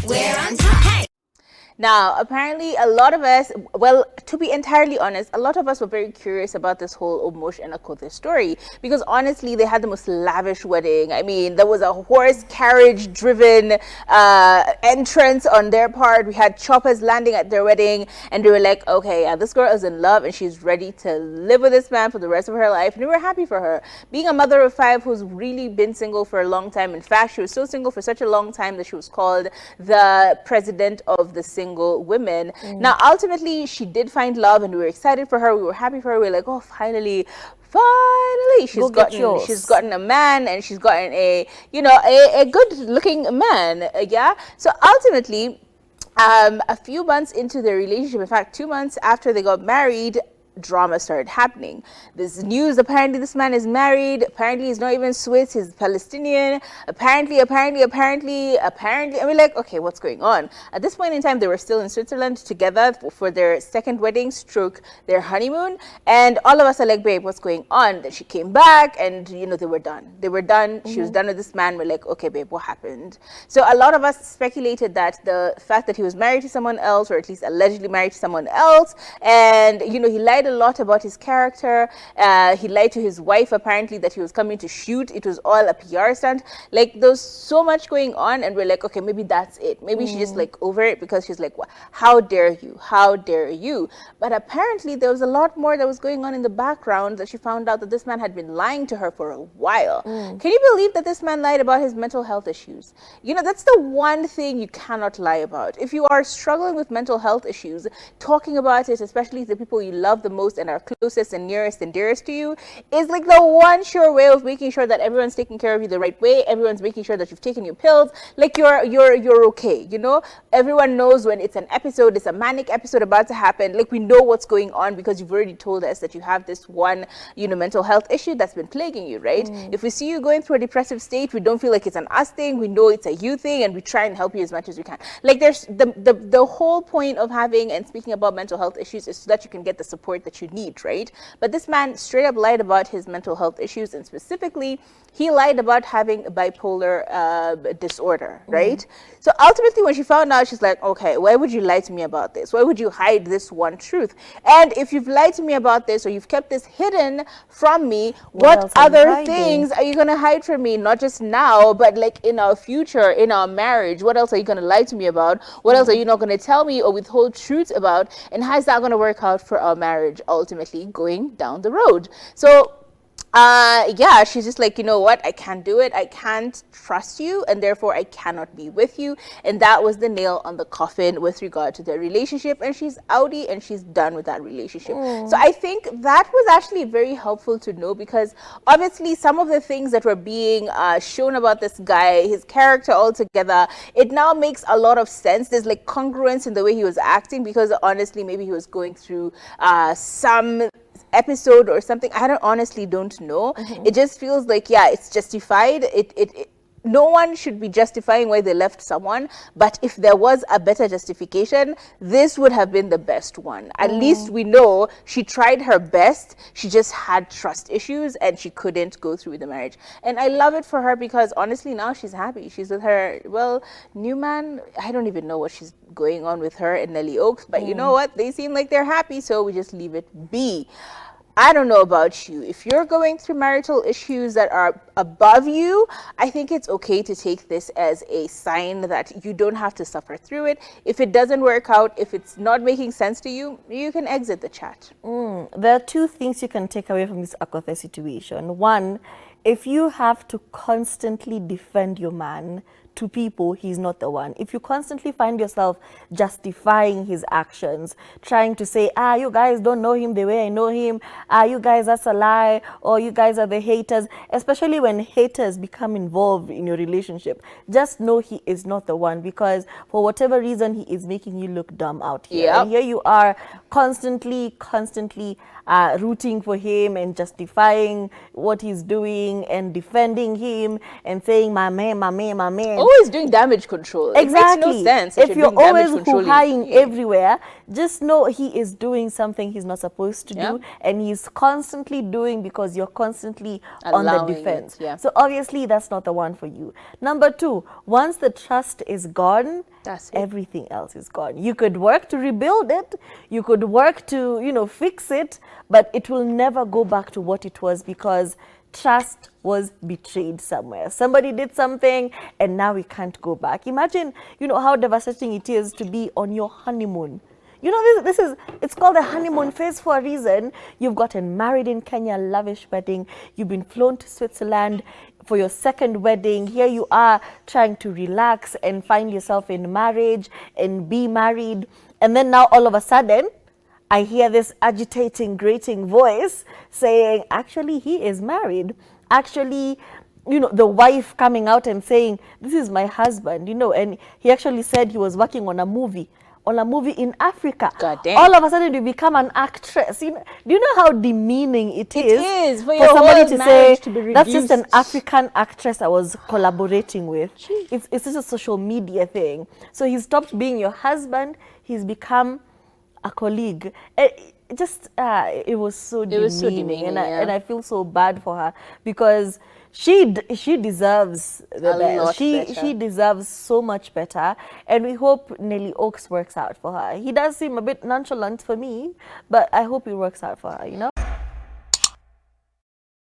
We're on top. Hey! Now, apparently, a lot of us, well, to be entirely honest, a lot of us were very curious about this whole Omosh and Akothee story because honestly, they had the most lavish wedding. I mean, there was a horse carriage driven entrance on their part. We had choppers landing at their wedding, and they were like, okay, yeah, this girl is in love and she's ready to live with this man for the rest of her life. And we were happy for her. Being a mother of five who's really been single for a long time. In fact, she was so single for such a long time that she was called the president of the single women. Now, ultimately, she did find love, and we were excited for her. We were happy for her. We were like, oh, finally, she's gotten a man, and she's gotten a good looking man. Yeah. So ultimately, a few months into their relationship, in fact, 2 months after they got married, drama started happening. This news, apparently this man is married, apparently he's not even Swiss, he's Palestinian, apparently, and we're like, okay, what's going on? At this point in time, they were still in Switzerland together for their second wedding stroke their honeymoon, and all of us are like, babe, what's going on? Then she came back, and they were done. She was done with this man. We're like, okay, babe, what happened? So a lot of us speculated that the fact that he was married to someone else, or at least allegedly married to someone else, and he lied a lot about his character. He lied to his wife, apparently, that he was coming to shoot. It was all a PR stunt. Like, there's so much going on, and we're like, okay, maybe that's it. Maybe she's just like over it because she's like, how dare you? How dare you? But apparently there was a lot more that was going on in the background, that she found out that this man had been lying to her for a while. Can you believe that this man lied about his mental health issues? That's the one thing you cannot lie about. If you are struggling with mental health issues, talking about it, especially the people you love the most and are closest and nearest and dearest to you, is like the one sure way of making sure that everyone's taking care of you the right way. Everyone's making sure that you've taken your pills, like you're okay. Everyone knows when it's an episode, it's a manic episode about to happen. Like, we know what's going on because you've already told us that you have this one mental health issue that's been plaguing you, right? If we see you going through a depressive state, we don't feel like it's an us thing. We know it's a you thing, and we try and help you as much as we can. Like, there's the whole point of having and speaking about mental health issues is so that you can get the support that you need, right? But this man straight up lied about his mental health issues, and specifically, he lied about having a bipolar disorder, right? So ultimately, when she found out, she's like, okay, why would you lie to me about this? Why would you hide this one truth? And if you've lied to me about this, or you've kept this hidden from me, what other things are you going to hide from me? Not just now, but like in our future, in our marriage. What else are you going to lie to me about? What else are you not going to tell me or withhold truths about? And how is that going to work out for our marriage, ultimately going down the road? So yeah, she's just like, you know what, I can't do it. I can't trust you, and therefore I cannot be with you. And that was the nail on the coffin with regard to their relationship, and she's outie and she's done with that relationship. So I think that was actually very helpful to know, because obviously some of the things that were being shown about this guy, his character altogether, it now makes a lot of sense. There's like congruence in the way he was acting, because honestly maybe he was going through some episode or something. I honestly don't know. It just feels like, yeah, it's justified. No one should be justifying why they left someone, but if there was a better justification, this would have been the best one. At least we know she tried her best. She just had trust issues and she couldn't go through with the marriage. And I love it for her, because honestly now she's happy. She's with her, new man. I don't even know what she's going on with her and Nelly Oaks, but you know what? They seem like they're happy, so we just leave it be. I don't know about you. If you're going through marital issues that are above you, I think it's okay to take this as a sign that you don't have to suffer through it. If it doesn't work out, if it's not making sense to you, you can exit the chat. There are two things you can take away from this Akothee situation. One, if you have to constantly defend your man to people, he's not the one. If you constantly find yourself justifying his actions, trying to say, you guys don't know him the way I know him, you guys, that's a lie, or you guys are the haters, especially when haters become involved in your relationship, just know he is not the one, because for whatever reason, he is making you look dumb out here. And here you are constantly rooting for him and justifying what he's doing and defending him and saying, my man, always doing damage control. Exactly. It makes no sense that if you're you're doing damage always controlling. hoo-haing everywhere, just know he is doing something he's not supposed to Yeah. do, and he's constantly doing because you're constantly on the Allowing defense. it, yeah. So obviously that's not the one for you. Number two, once the trust is gone, That's it. everything else is gone. You could work to rebuild it, you could work to, fix it, but it will never go back to what it was because trust was betrayed somewhere. Somebody did something and now we can't go back. Imagine, how devastating it is to be on your honeymoon. It's called the honeymoon phase for a reason. You've gotten married in Kenya, lavish wedding. You've been flown to Switzerland for your second wedding. Here you are trying to relax and find yourself in marriage and be married. And then now all of a sudden, I hear this agitating, grating voice saying, actually, he is married. Actually, the wife coming out and saying, this is my husband, and he actually said he was working on a movie in Africa. God damn. All of a sudden you become an actress. Do you know how demeaning it is for for your somebody whole to say, marriage to be that's just an reduced." African actress I was collaborating with. It's just a social media thing. So he stopped being your husband. He's become a colleague. It was so demeaning, yeah. and I feel so bad for her because she deserves the A best. lot She better. deserves so much better, and we hope Nelly Oaks works out for her. He does seem a bit nonchalant for me, but I hope it works out for her.